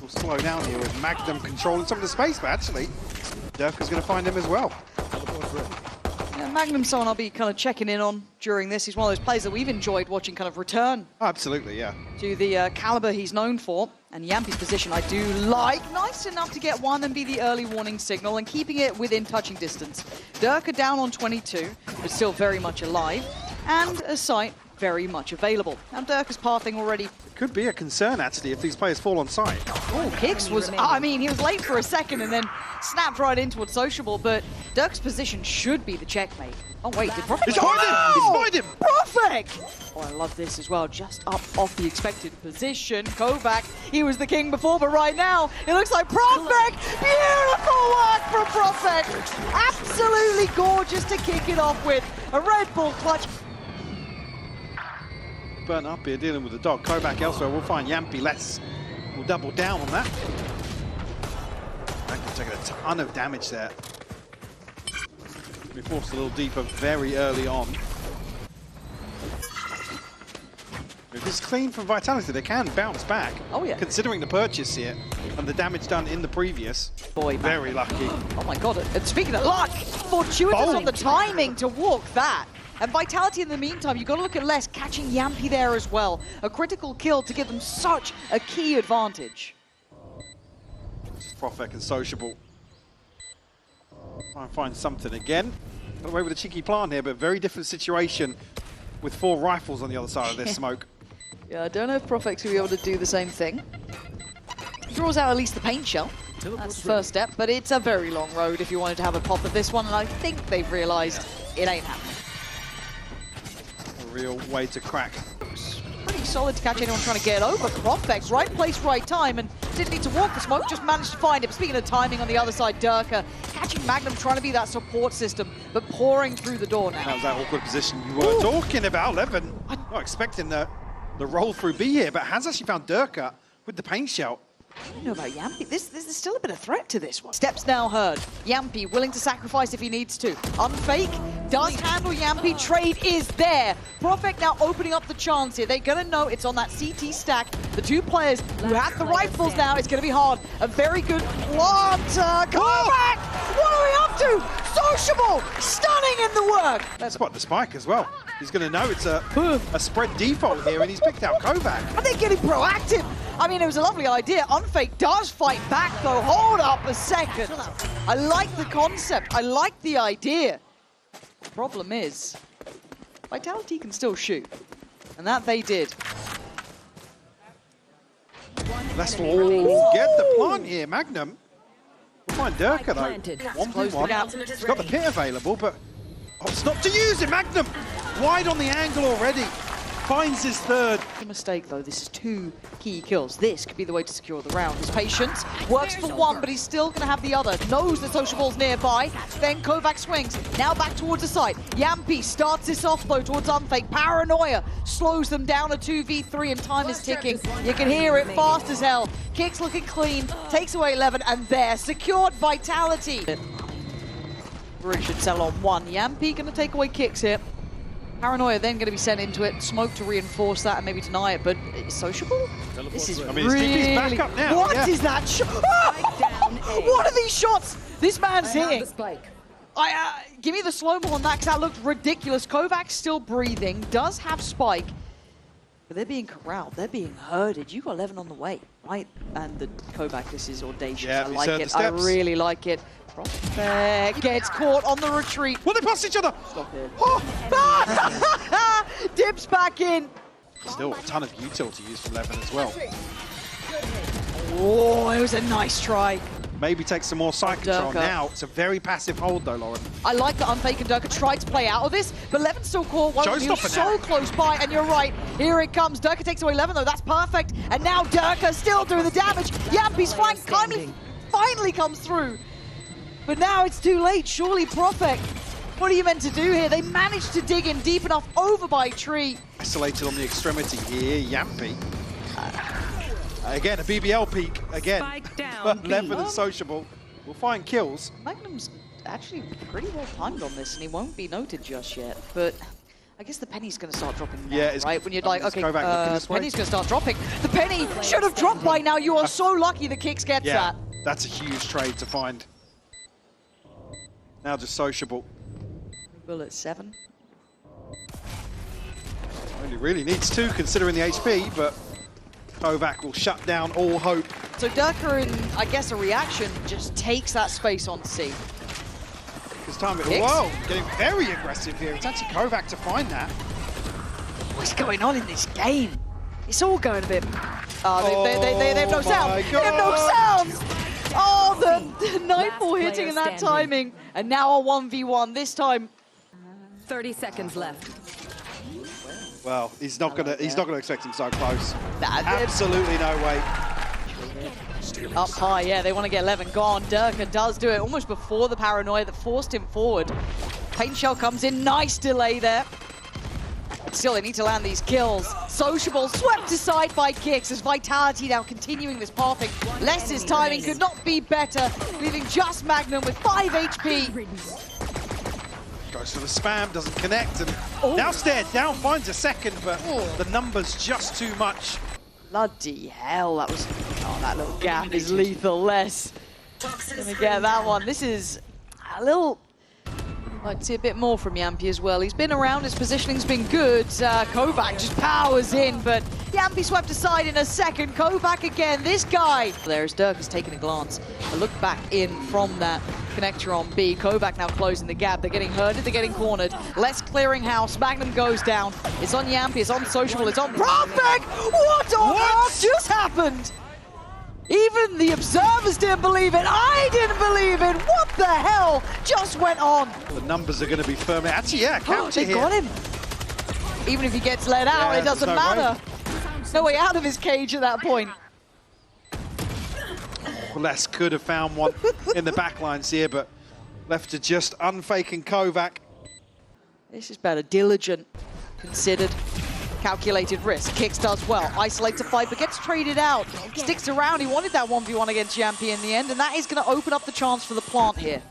will slow down here with Magnum controlling some of the space, but actually, Durka's going to find him as well. Yeah, Magnum's someone I'll be kind of checking in on during this. He's one of those players that we've enjoyed watching kind of return. Absolutely, yeah. To the caliber he's known for. And Yampi's position I do like. Nice enough to get one and be the early warning signal and keeping it within touching distance. Durka down on 22, but still very much alive. And a sight very much available. Now Durka's pathing already. It could be a concern, actually, if these players fall on site. Oh, Kicks was, I mean, he was late for a second and then snapped right in towards Sociable, but Durka's position should be the checkmate. Oh, wait, did Prophet? He's behind him! He's behind him! Perfect! Oh, I love this as well. Just up off the expected position. Kovac, he was the king before, but right now, it looks like Prophet! Beautiful work from Prophet! Absolutely gorgeous to kick it off with. A Red Bull clutch. Burnt up here, dealing with the dog. Kovac elsewhere, we'll find Yampi less. We'll double down on that. Magnum taking a ton of damage there. We forced a little deeper very early on. If it's clean from Vitality, they can bounce back. Oh, yeah. Considering the purchase here and the damage done in the previous. Boy, very lucky. Oh my god, and speaking of luck, fortuitous on the timing to walk that. And Vitality in the meantime, you've got to look at Les catching Yampi there as well. A critical kill to give them such a key advantage. Profek and Sociable. Try and find something again. Got away with a cheeky plant here, but very different situation with 4 rifles on the other side of this smoke. Yeah, I don't know if Profek's will be able to do the same thing. Draws out at least the paint shell. That's the first step, but it's a very long road if you wanted to have a pop at this one, and I think they've realized it ain't happening. A real way to crack. Pretty solid to catch anyone trying to get over. Profek, right place, right time, and didn't need to walk the smoke, just managed to find it. Speaking of timing on the other side, Durka catching Magnum, trying to be that support system, but pouring through the door now. That was that awkward position you were talking about, Levin. Not expecting the roll through B here, but has actually found Durka with the paint shell. I don't know about Yampi. There's still a bit of threat to this one. Steps now heard. Yampi willing to sacrifice if he needs to. Unfake does handle Yampi. Trade is there. Profek now opening up the chance here. They're going to know it's on that CT stack. The 2 players who have the rifles now, it's going to be hard. A very good planter. Kovac! What are we up to? Sociable! Stunning in the work. Let's spot the spike as well. He's going to know it's a spread default here, and he's picked out Kovac. And they're getting proactive. I mean, it was a lovely idea. Unfake does fight back, though. Hold up a second. I like the concept. I like the idea. The problem is, Vitality can still shoot. And that they did. Let's all get the plant here, Magnum. We'll find Durka, though. 1v1. He's got the pit available, but opts not to use it. Magnum wide on the angle already. Finds his 3rd. A mistake, though. This is 2 key kills. This could be the way to secure the round. His patience works for one, but he's still going to have the other. Knows that Sociable's nearby. Then Kovac swings. Now back towards the site. Yampi starts this off, though, towards Unfake. Paranoia slows them down a 2v3, and time is ticking. You can hear it fast as hell. Kicks looking clean. Takes away 11, and there. Secured Vitality. Bridge should sell on 1. Yampi going to take away Kicks here. Paranoia then going to be sent into it, smoke to reinforce that and maybe deny it, but it's Sociable? This is really... back up now. What is that shot? What are these shots this man's hitting? Give me the slow-mo on that, because that looked ridiculous. Kovac still breathing, does have Spike, but they're being corralled, they're being herded. You got 11 on the way, right? And the Kovac, this is audacious. Yeah, I like it, I really like it. Profek gets caught on the retreat. Will they pass each other? Stop it. Oh. Dips back in. Still a ton of util to use from Levin as well. Oh, it was a nice try. Maybe take some more side control now. It's a very passive hold though, Lauren. I like that Unfake and Durka tried to play out of this, but Levin's still caught one. He was so close by, and you're right. Here it comes. Durka takes away Levin though. That's perfect. And now Durka still doing the damage. Yampi's flank finally comes through. But now it's too late. Surely Profek. What are you meant to do here? They managed to dig in deep enough over by tree. Isolated on the extremity here, Yampi. Again, a BBL peak again. But Levin and Sociable will find kills. Magnum's actually pretty well timed on this, and he won't be noted just yet. But I guess the penny's going to start dropping now, Yeah, right? When you're like, okay, the penny's going to start dropping. The penny should have dropped by now. You are so lucky the Kicks gets that. That's a huge trade to find. Now just sociable. Bullet 7. Only really needs 2 considering the HP, but Kovac will shut down all hope. So Durka, in, I guess, a reaction, just takes that space on C. Because time, whoa, getting very aggressive here. It's actually Kovac to find that. What's going on in this game? It's all going a bit... they have no sound. They have no sounds! Oh, the Nightfall hitting in that timing. And now a 1v1, this time. 30 seconds left. Well, he's not gonna expect him so close. Nah, absolutely no way. Up high, yeah, they want to get 11 gone. Durka does do it almost before the paranoia that forced him forward. Paint Shell comes in, nice delay there. But still, they need to land these kills. Sociable swept aside by Kicks as Vitality now continuing this pathing. Less's timing could not be better, leaving just Magnum with 5 HP. Goes for the spam, doesn't connect, and now stared down, finds a second, but the number's just too much. Bloody hell, that was... Oh, that little gap is lethal. Less gonna get that one. This is a little... I'd like to see a bit more from Yampy as well. He's been around, his positioning's been good. Kovac just powers in, but Yampy swept aside in a second. Kovac again, this guy. There's Durka's taking a glance. A look back in from that connector on B. Kovac now closing the gap. They're getting herded, they're getting cornered. Less clearing house. Magnum goes down. It's on Yampy, it's on Sociable, it's on Profek! What on earth just happened? Even the observers didn't believe it. I didn't believe it. What the hell just went on? The numbers are going to be firm. Actually, yeah, counter they got him. Even if he gets let out, it doesn't matter. No way out of his cage at that point. Les could have found one in the backlines here, but left to just unfaking Kovac. This is better. Diligent, considered. Calculated risk. Kicks does well. Isolates a fight, but gets traded out. Sticks around. He wanted that 1v1 against Yampy in the end, and that is going to open up the chance for the plant here.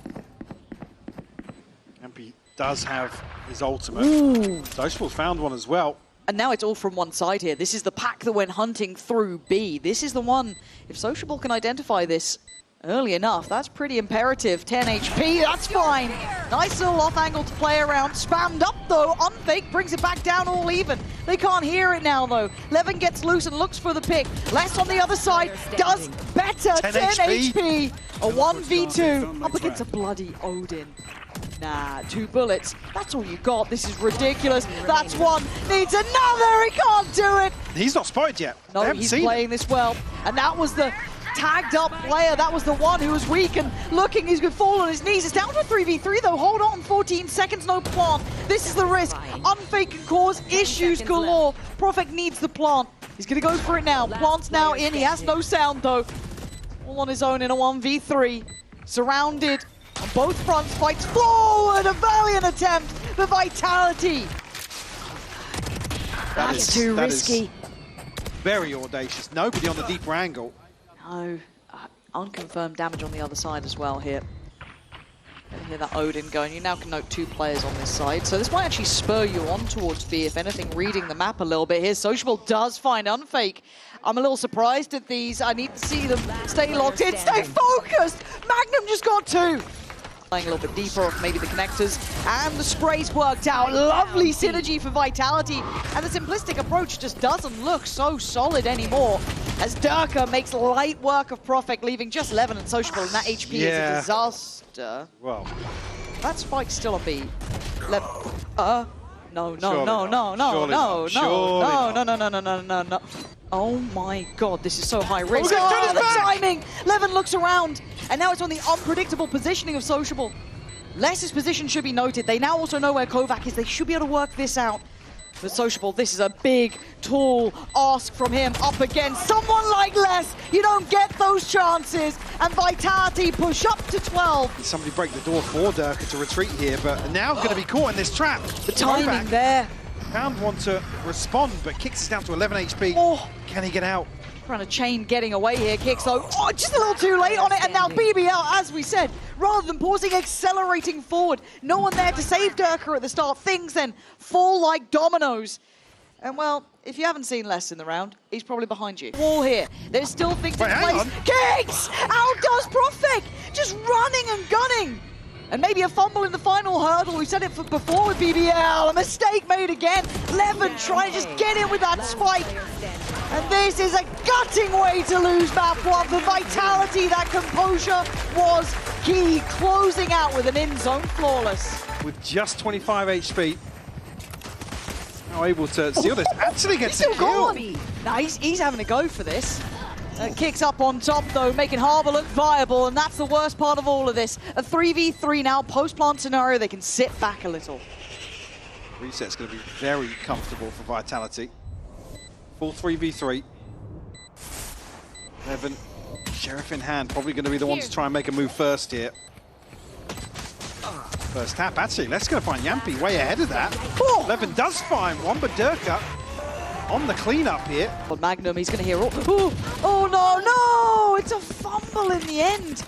Yampy does have his ultimate. Sociable found one as well. And now it's all from one side here. This is the pack that went hunting through B. This is the one. If Sociable can identify this early enough, that's pretty imperative. 10 HP, that's fine. Nice little off angle to play around. Spammed up though, unfake, brings it back down all even. They can't hear it now though. Levin gets loose and looks for the pick. Less on the other side, does better, 10 HP. A 1v2 up against a bloody Odin. Nah, 2 bullets, that's all you got. This is ridiculous. That's one, needs another, he can't do it. He's not spotted yet. No, he's playing this well. And that was the tagged up player. That was the one who was weak and looking. He's going to fall on his knees. It's down to a 3v3 though. Hold on, 14 seconds, no plant. This is the risk. Unfake can cause issues galore. Profek needs the plant. He's going to go for it now. Plant's now in. He has no sound though. All on his own in a 1v3. Surrounded on both fronts. Fights forward. A valiant attempt. The Vitality. That's too risky. Very audacious. Nobody on the deeper angle. No, unconfirmed damage on the other side as well here. You hear that Odin going. You now can note 2 players on this side. So this might actually spur you on towards B, if anything, reading the map a little bit here. Sociable does find Unfake. I'm a little surprised at these. I need to see them stay locked in, stay focused. Magnum just got 2. Playing a little bit deeper off maybe the connectors, and the spray's worked out. Lovely synergy for Vitality, and the simplistic approach just doesn't look so solid anymore, as Durka makes light work of Profek, leaving just Levin and Sociable, and that HP is a disaster. Well, that spike's still on B. No. Oh my god, this is so high risk. Oh, the timing! Levin looks around, and now it's on the unpredictable positioning of Sociable. Less's position should be noted. They now also know where Kovac is. They should be able to work this out. But Sociable, this is a big, tall ask from him up against someone like Less. You don't get those chances. And Vitality push up to 12. Somebody break the door for Durka to retreat here, but now going to be caught in this trap. The timing there. Found one to respond, but Kicks is down to 11 HP. Can he get out? Trying to chain getting away here. Kicks though, oh, just a little too late on it. And now BBL, as we said, rather than pausing, accelerating forward. No one there to save Durka at the start. Things then fall like dominoes. And well, if you haven't seen Les in the round, he's probably behind you. Wall here. There's still things in place. Kicks! Outdoes Profek! Just running and gunning. And maybe a fumble in the final hurdle. We've said it before with BBL. A mistake made again. Levin trying to just get in with that spike. And this is a gutting way to lose map one. The vitality, that composure was key. Closing out with an in-zone flawless. With just 25 HP. Now able to seal this. Actually gets a kill. Nah, he's having a go for this. Kicks up on top though, making Harbor look viable, and that's the worst part of all of this. A 3v3 now, post-plant scenario, they can sit back a little. Reset's going to be very comfortable for Vitality. Full 3v3. Levin, Sheriff in hand, probably going to be the one to try and make a move first here. First tap, actually, let's go find Yampi way ahead of that. Oh. Levin does find one, but Durka on the cleanup here. But Magnum, he's going to hear, oh no, it's a fumble in the end.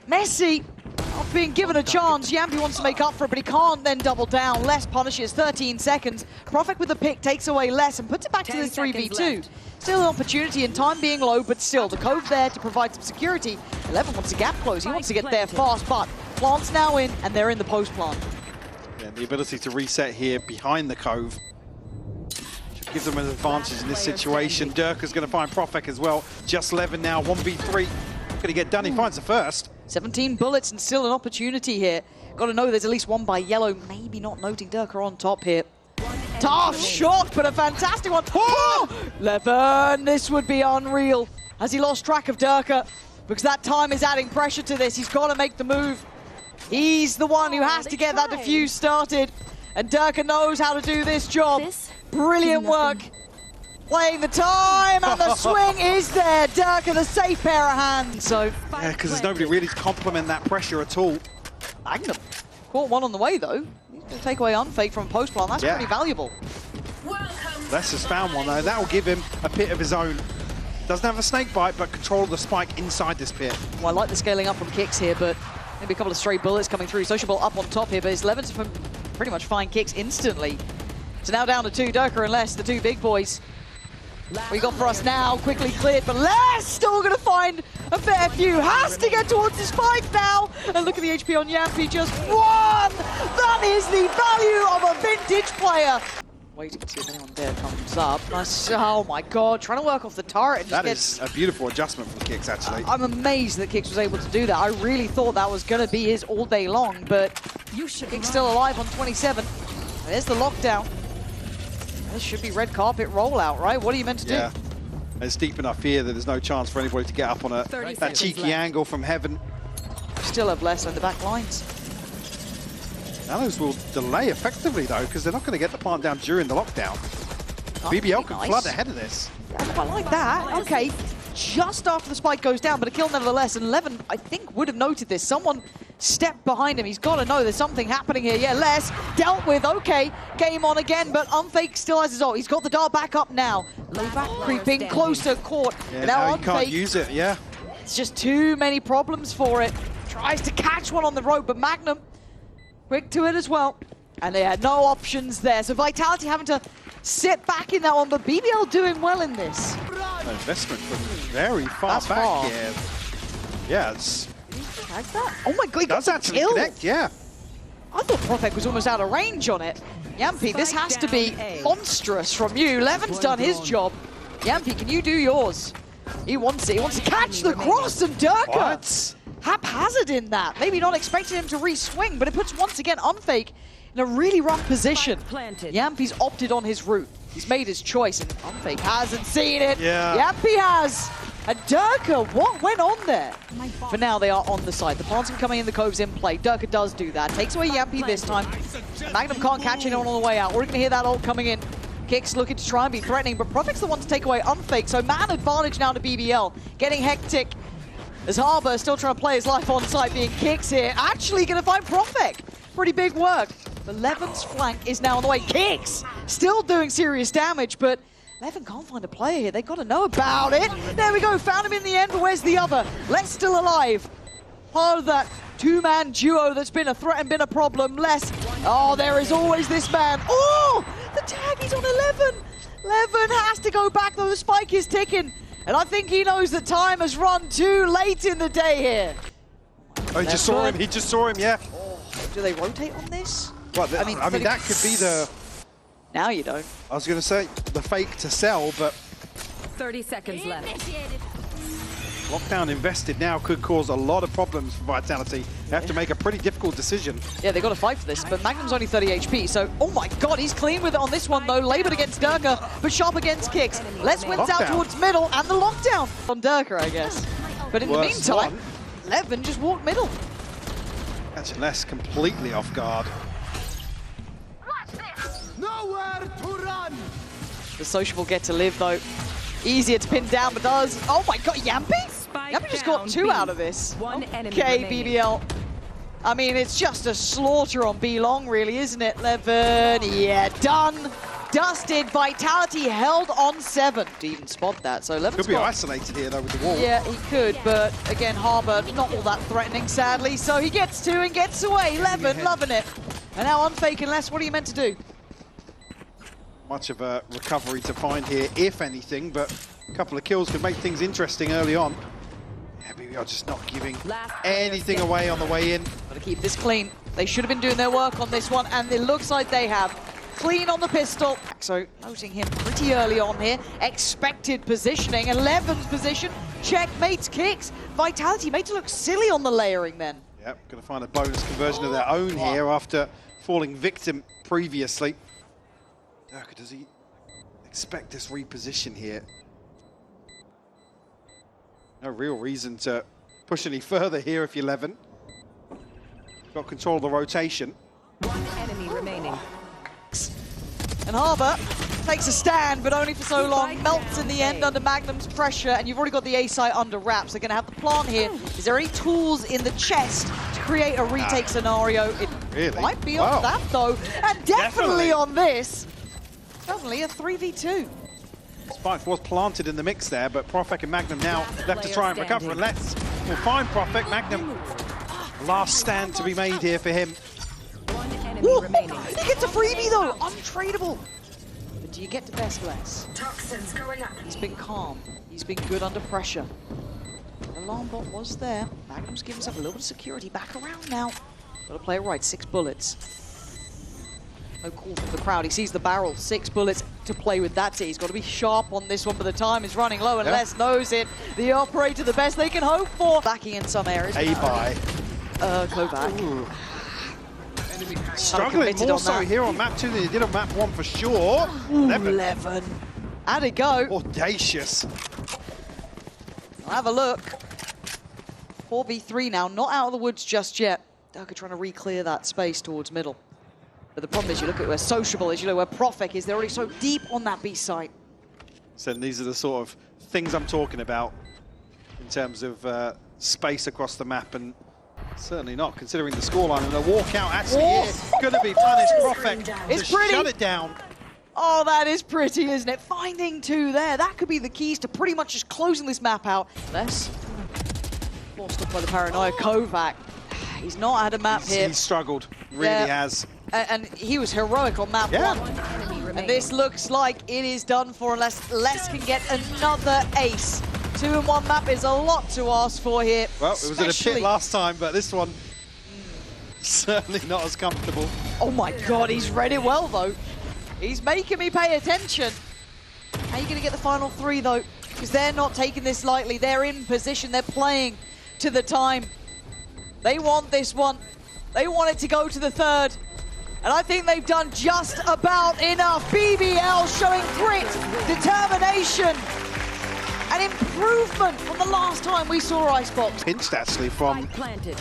Messi, not being given a chance. Yampi wants to make up for it, but he can't then double down. Les punishes, 13 seconds. Profek with the pick takes away Les and puts it back to the 3v2. Still an opportunity and time being low, but still the cove there to provide some security. 11 wants to gap close, he wants to get there fast, but plant's now in and they're in the post plant. Yeah, the ability to reset here behind the cove should give them an advantage in this situation. Durka's going to find Profek as well. Just Levin now, 1v3. Going to get done, he finds the first. 17 bullets and still an opportunity here. Got to know there's at least one by yellow, maybe not noting Durka on top here. Tough shot, but a fantastic one. Oh! Levin, this would be unreal. Has he lost track of Durka? Because that time is adding pressure to this. He's got to make the move. He's the one who has to get that defuse started. And Durka knows how to do this job. Brilliant work. Playing the time, and the swing is there. Durka, the safe pair of hands. So, yeah, because there's nobody really to complement that pressure at all. Magnum caught one on the way, though. He's going to take away Unfake from post plant. That's pretty valuable. Les has found one, though. That will give him a pit of his own. Doesn't have a snake bite, but control of the spike inside this pit. Well, I like the scaling up from kicks here, but maybe a couple of stray bullets coming through. Sociable up on top here, but it's Levin's from pretty much find kicks instantly. So now down to two, Durka and Les, the two big boys. What you got for us now? Quickly cleared, but Les still going to find a fair few. Has to get towards the spike now. And look at the HP on Yampi, just one. That is the value of a vintage player. Waiting to see if anyone there comes up. Nice. Oh my God, trying to work off the turret. And that is a beautiful adjustment from Kicks, actually. I'm amazed that Kicks was able to do that. I really thought that was going to be his all day long, but Kicks still alive on 27. There's the lockdown. This should be red carpet rollout, right? What are you meant to do? Yeah, it's deep enough here that there's no chance for anybody to get up on that cheeky angle from heaven. Still have less on the back lines. Nanos will delay effectively, though, because they're not going to get the plant down during the lockdown. BBL can flood ahead of this. Yeah, I like that. Okay, just after the spike goes down, but a kill nevertheless. And Levin, I think, would have noted this. Someone stepped behind him. He's got to know there's something happening here. Yeah, Les dealt with. Okay, game on again, but Unfake still has his ult. He's got the dart back up now. Creeping closer, caught. Yeah, now you can't use it, yeah. It's just too many problems for it. Tries to catch one on the rope, but Magnum quick to it as well. And they had no options there. So Vitality having to sit back in that one, but BBL doing well in this. Investment from very far back here. Yeah, it's... That? Oh my God, he does actually connect, yeah. I thought Profek was almost out of range on it. Yampi, this has to be monstrous from you. Levin's done his job. Yampi, can you do yours? He wants it. He wants to catch the cross, and Durka haphazard in that. Maybe not expecting him to re-swing, but it puts once again Unfake in a really rough position. Yampi's opted on his route. He's made his choice, and Unfake hasn't seen it. Yeah. Yampi has. And Durka, what went on there? For now, they are on the side. The plants are coming in, the cove's in play. Durka does do that. Takes away Yampi this time. Magnum can't catch anyone on the way out. We're going to hear that ult coming in. Kicks looking to try and be threatening, but Profek's the one to take away Unfake. So man advantage now to BBL. Getting hectic as Harbor still trying to play his life on site, being Kicks here. Actually going to find Profek. Pretty big work. But Levin's flank is now on the way. Kicks still doing serious damage, but Levin can't find a player here. They've got to know about it. There we go. Found him in the end, but where's the other? Les still alive. Part of that two-man duo that's been a threat and been a problem. Les. Oh, there is always this man. Oh, the tag is on 11. 11 has to go back, though. The spike is ticking. And I think he knows that time has run too late in the day here. Oh, he just saw him. He just saw him, yeah. Oh, do they rotate on this? Well, I mean, that could be the... Now you don't. I was going to say the fake to sell, but 30 seconds left. lockdown invested now could cause a lot of problems for Vitality. They have to make a pretty difficult decision. Yeah, they got to fight for this, but Magnum's only 30 HP, so oh my god, he's clean with it on this one though. Labored against Durka, but sharp against Kicks. Les wins out towards middle, and the lockdown on Durka, I guess. But in the meantime, Levin just walked middle. That's Les completely off guard. Nowhere to run. The Sociable get to live though. Easier to pin down, but does. Oh my god, Yampi? Yampi just got 2 out of this. Okay, BBL. I mean, it's just a slaughter on B long, really, isn't it? Levin, yeah, done. Dusted. Vitality held on 7. Didn't even spot that, so Levin's could be isolated here though with the wall. Yeah, he could, but again, Harbour not all that threatening, sadly. So he gets 2 and gets away. Levin loving it. And now on fake and Les, what are you meant to do? Much of a recovery to find here, if anything, but a couple of kills could make things interesting early on. Yeah, BBL just not giving anything away on the way in. Gotta keep this clean. They should have been doing their work on this one, and it looks like they have. Clean on the pistol. So noting him pretty early on here. Expected positioning. 11's position. Checkmates Kicks. Vitality made to look silly on the layering then. Yep, gonna find a bonus conversion of their own here after falling victim previously. Durka, does he expect this reposition here? No real reason to push any further here if you're 11. Got control of the rotation. One enemy remaining. And Harbour takes a stand, but only for so long. Melts in the end under Magnum's pressure, and you've already got the A site under wraps. They're going to have the plan here. Is there any tools in the chest to create a retake scenario? It really? Might be on that, though. And definitely on this. Definitely a 3v2. Spike was planted in the mix there, but Profek and Magnum now left to try and recover. And let's we'll find Profek. Magnum, last stand to be made here for him. One enemy remaining. He gets a freebie though, untradeable. But do you get to best less? Toxins going up. He's been calm. He's been good under pressure. The alarm bot was there. Magnum's giving himself a little bit of security. Back around now. Got to play it right. 6 bullets. No call from the crowd. He sees the barrel. 6 bullets to play with. That's it. He's got to be sharp on this one, but the time is running low and Les knows it. The operator, the best they can hope for. Lacking in some areas. A-buy. Kovac. Struggling more so here on map 2 than he did on map 1 for sure. 11. How'd it go? Audacious. I'll have a look. 4v3 now. Not out of the woods just yet. Durka trying to re-clear that space towards middle. But the problem is, you look at where Sociable is, you know where Profek is, they're already so deep on that B site. So these are the sort of things I'm talking about in terms of space across the map, and certainly not considering the scoreline. And the walkout actually is going to be punished. Profek It's to pretty. shut it down. Oh, that is pretty, isn't it? Finding 2 there. That could be the keys to pretty much just closing this map out. Les, forced up by the paranoia. Kovac, he's not had a map here. He's struggled, really has. And he was heroic on map 1. And this looks like it is done for unless Les can get another ace. 2-in-1 map is a lot to ask for here. Well, it was in a pit last time, but this one certainly not as comfortable. Oh my god, he's read it well though. He's making me pay attention. How are you going to get the final 3 though? Because they're not taking this lightly. They're in position. They're playing to the time. They want this one. They want it to go to the 3rd. And I think they've done just about enough. BBL showing grit, determination, and improvement from the last time we saw Icebox. Pinched actually from Planted.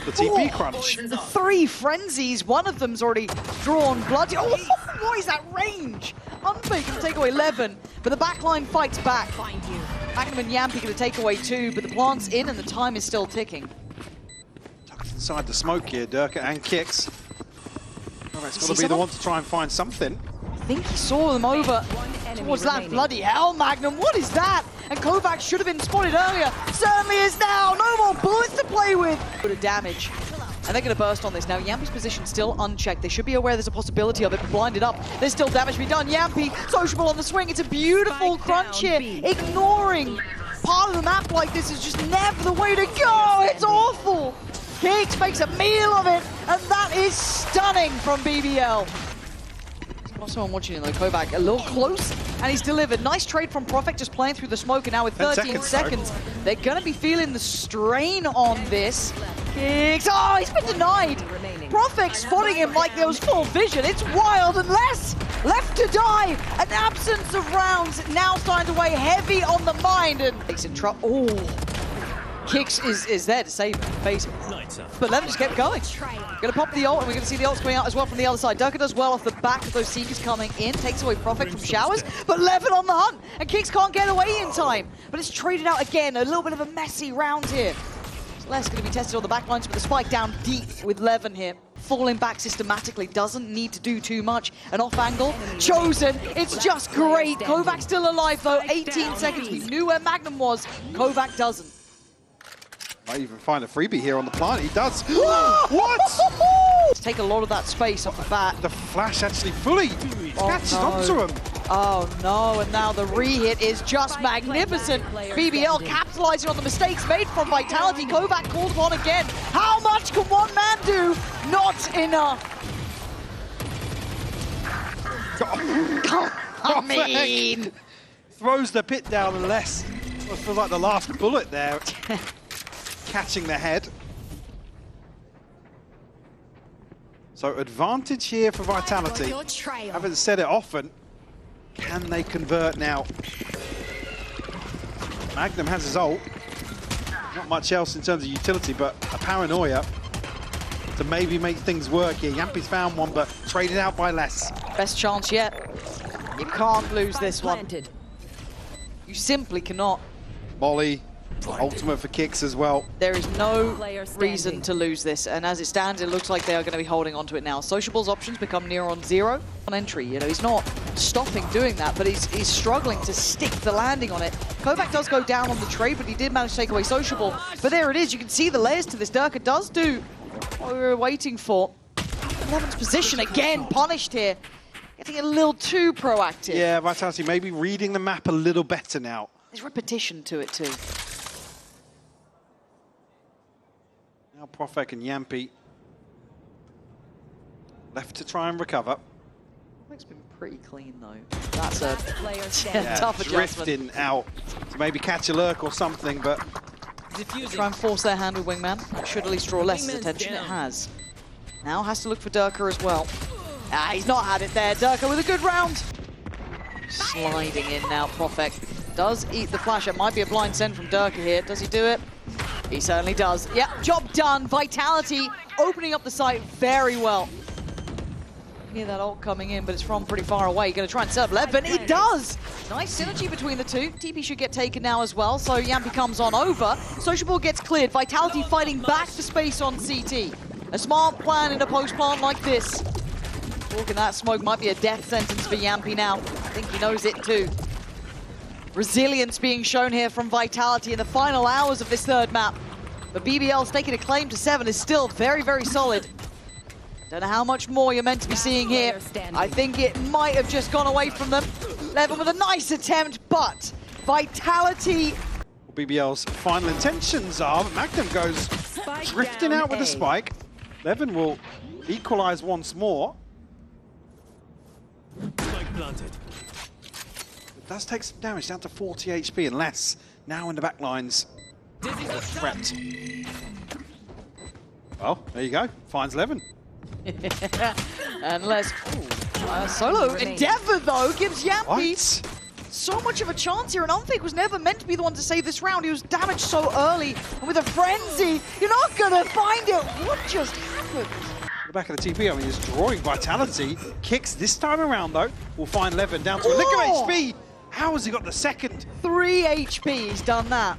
the TP crunch. The 3 frenzies, one of them's already drawn blood. Oh, what is that range? Unfake can take away 11, but the backline fights back. Magnum and Yampi going to take away 2, but the plant's in and the time is still ticking. Tucked inside the smoke here, Durka and Kicks. Well, that's got to be the one to try and find something. I think he saw them over enemy towards that. remaining. Bloody hell, Magnum, what is that? And Kovac should have been spotted earlier. Certainly is now. No more bullets to play with. Bit of damage. And they're going to burst on this now. Yampi's position still unchecked. They should be aware there's a possibility of it. Blinded up. There's still damage to be done. Yampi, sociable on the swing. It's a beautiful crunch here. Ignoring part of the map like this is just never the way to go. It's awful. Kix makes a meal of it. And that is stunning from BBL. Someone watching it though, Kovac a little close, and he's delivered. Nice trade from Profect, just playing through the smoke, and now with 13 seconds, they're going to be feeling the strain on this. Kicks, oh, he's been denied. Profect spotting him like there was full vision. It's wild, and left to die. An absence of rounds now starting to weigh heavy on the mind, and takes in trouble. Oh. Kix is there to save him, basically. But Levin just kept going. Gonna pop the ult, and we're gonna see the ults coming out as well from the other side. Durka does well off the back of those Seekers coming in, takes away Profit from Showers, but Levin on the hunt, and Kix can't get away in time. But it's traded out again, a little bit of a messy round here. Les gonna be tested on the back lines with the spike down deep with Levin here. Falling back systematically, doesn't need to do too much. An off angle, chosen, it's just great. Kovac still alive though, 18 seconds. We knew where Magnum was, Kovac doesn't. Might even find a freebie here on the plant. He does. What? Take a lot of that space off the bat. The flash actually fully catches onto him. Oh no, and now the re-hit is just magnificent. BBL capitalizing on the mistakes made from Vitality. Kovac called upon again. How much can one man do? Not enough. I mean... Throws the pit down unless it feels like the last bullet there. Catching the head. So advantage here for Vitality. Haven't said it often. Can they convert now? Magnum has his ult. Not much else in terms of utility, but a paranoia to maybe make things work here. Yampi's found one, but traded out by less. Best chance yet. You can't lose this one. You simply cannot. Molly. Ultimate for Kix as well. There is no reason to lose this, and as it stands, it looks like they are going to be holding on to it now. Sociable's options become near on 0 on entry. You know, he's not stopping doing that, but he's struggling to stick the landing on it. Kovac does go down on the trade, but he did manage to take away Sociable. But there it is. You can see the layers to this. Durka does do what we were waiting for. 11's position again punished here. Getting a little too proactive. Yeah, Vitality maybe reading the map a little better now. There's repetition to it too. Now Profek and Yampi left to try and recover. Profek's been pretty clean though. That's a yeah, tough adjustment. Drifting out to maybe catch a lurk or something, but... Try and force their hand with Wingman. It should at least draw less attention. It has. Now has to look for Durka as well. Ah, he's not had it there. Durka with a good round. Sliding in now, Profek. Does eat the flash. It might be a blind send from Durka here. Does he do it? He certainly does. Yep, job done. Vitality opening up the site very well. Hear that ult coming in, but it's from pretty far away. Going to try and set up Levin. It does! Nice synergy between the two. TP should get taken now as well, so Yampi comes on over. Sociable gets cleared. Vitality fighting back for space on CT. A smart plan in a post-plant like this. Walking that smoke might be a death sentence for Yampi now. I think he knows it too. Resilience being shown here from Vitality in the final hours of this third map. But BBL's taking a claim to 7 is still very, very solid. Don't know how much more you're meant to be seeing here. I think it might have just gone away from them. Levin with a nice attempt, but Vitality... BBL's final intentions are, Magnum goes drifting out with a spike. Levin will equalize once more. Spike planted. It does take some damage, down to 40 HP and less. Now in the back lines. Threat. Well, there you go. Finds Levin. Unless solo Endeavor though gives Yampi What? so much of a chance here, and Unfake was never meant to be the one to save this round. He was damaged so early, and with a frenzy, you're not gonna find it. What just happened? The back of the TP, I mean, is drawing Vitality. Kicks this time around though. Will find Levin down to a lick of HP. How has he got the second? 3 HP, he's done that.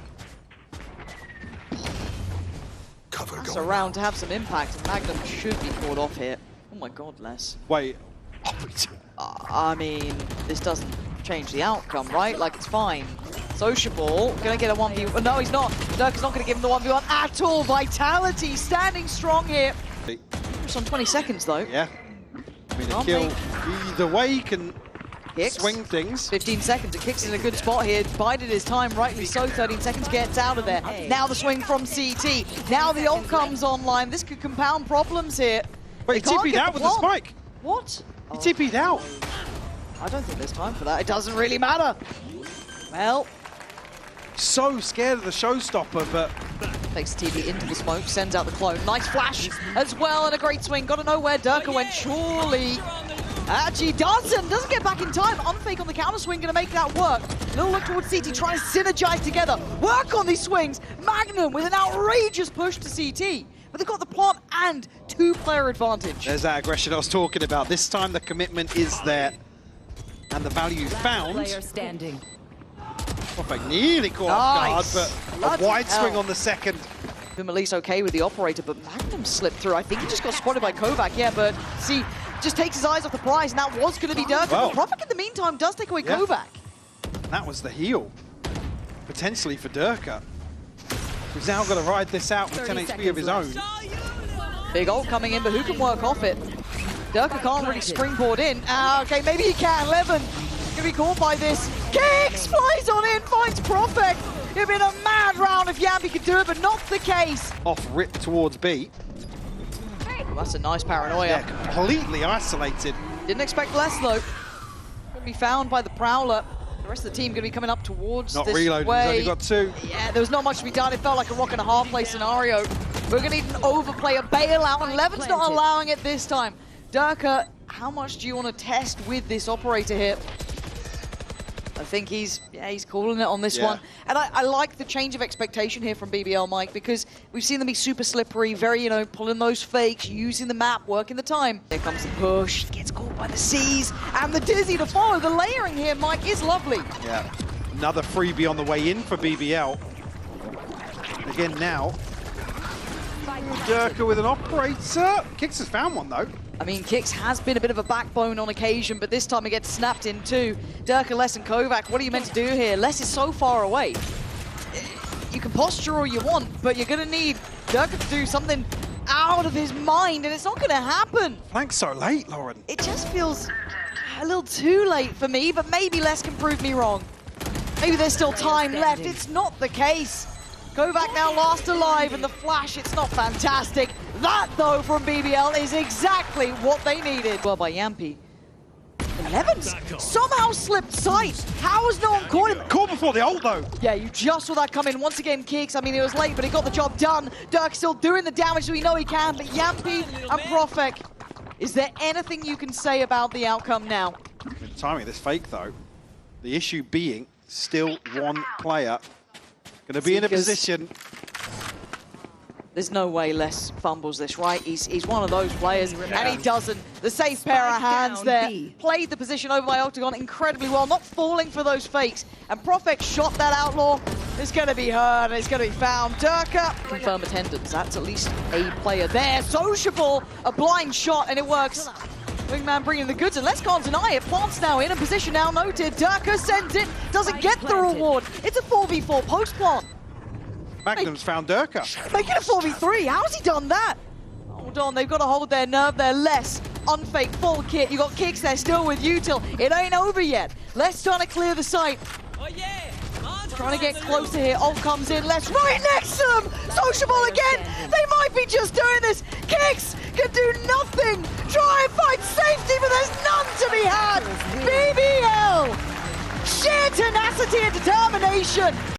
That's a round to have some impact, and Magnum should be caught off here. Oh my god, Les. Wait. I mean, this doesn't change the outcome, right? Like, it's fine. Sociable, gonna get a 1v1. No, he's not. Dirk is not gonna give him the 1v1 at all. Vitality standing strong here. Just on 20 seconds, though. Yeah. I mean, a kill either way can swing things. 15 seconds. It kicks in a good spot here. Bided his time, rightly so. 13 seconds, gets out of there. Now the swing from CT. Now the ult comes online. This could compound problems here. Wait, he TP'd out with the spike. What? He TP'd out. I don't think there's time for that. It doesn't really matter. Well. So scared of the showstopper, but takes TD into the smoke, sends out the clone. Nice flash as well, and a great swing. Got to know where Durka went, surely. Actually doesn't get back in time. Unfake on the counter swing, gonna make that work. Little look towards CT, trying to synergize together. Work on these swings. Magnum with an outrageous push to CT. But they've got the plant and two-player advantage. There's that aggression I was talking about. This time the commitment is there. And the value found. Player standing. Perfect, nearly caught off guard, but a wide swing on the second. Him at least okay with the operator, but Magnum slipped through. I think he just got spotted by Kovac, yeah, but see, just takes his eyes off the prize, and that was going to be Durka. Well, but Profik in the meantime does take away Kovac. That was the heal, potentially for Durka. He's now got to ride this out with 10 HP of his own. Big ult coming in, but who can work off it? Durka can't really springboard in. Okay, maybe he can. Levin gonna be caught by this. Kicks, flies on in, finds Profik. It'd been a mad round if Yampi could do it, but not the case. Off rip towards B. Well, that's a nice paranoia. Yeah, completely isolated. Didn't expect less though. Gonna be found by the Prowler. The rest of the team gonna be coming up towards Not this reloading, way. he's only got 2. Yeah, there was not much to be done. It felt like a rock and a hard play scenario. We're gonna need an overplay, a bailout, and Levin's not allowing it this time. Durka, how much do you want to test with this operator here? I think he's calling it on this one. And I like the change of expectation here from BBL, Mike, because we've seen them be super slippery, very, pulling those fakes, using the map, working the time. Here comes the push, gets caught by the C's, and the Dizzy to follow. The layering here, Mike, is lovely. Yeah, another freebie on the way in for BBL. Again now, Durka with an operator. Kicks has found one though. I mean, Kix has been a bit of a backbone on occasion, but this time he gets snapped in too. Durka, Les, and Kovac, what are you meant to do here? Les is so far away. You can posture all you want, but you're going to need Durka to do something out of his mind, and it's not going to happen. Flank's so late, Lauren. It just feels a little too late for me, but maybe Les can prove me wrong. Maybe there's still time left. It's not the case. Kovac now last alive, and the flash, it's not fantastic. That, though, from BBL is exactly what they needed. Well, by Yampi. 11's somehow slipped sight. How has no one caught him? Caught before the ult, though. Yeah, you just saw that come in. Once again, Kicks, I mean, it was late, but he got the job done. Dirk still doing the damage, so we know he can, but Yampi and Profik, is there anything you can say about the outcome now? The timing of this fake, though, the issue being still one player. Going to be in a position. There's no way Les fumbles this, right? He's one of those players, and he doesn't. The safe pair of hands there. Played the position over by Octagon incredibly well, not falling for those fakes. And Profik shot that Outlaw. It's going to be heard, and it's going to be found. Durka, confirm attendance. That's at least a player there. Sociable, a blind shot, and it works. Wingman bringing the goods, and Les can't deny it. Plant's now in a position now noted. Durka sends it, doesn't get the reward. It's a 4v4 post-plant. Magnum's found Durka. Make it a 4v3, how's he done that? Hold on, they've got to hold their nerve there. Les, unfake, full kit. You got Kicks there still with Util. It ain't over yet. Les trying to clear the site. Oh yeah! Trying to get closer here. Ult comes in. Les right next to them. Sociable again. They might be just doing this. Kicks can do nothing. Try and find safety, but there's none to be had. BBL. Sheer tenacity and determination.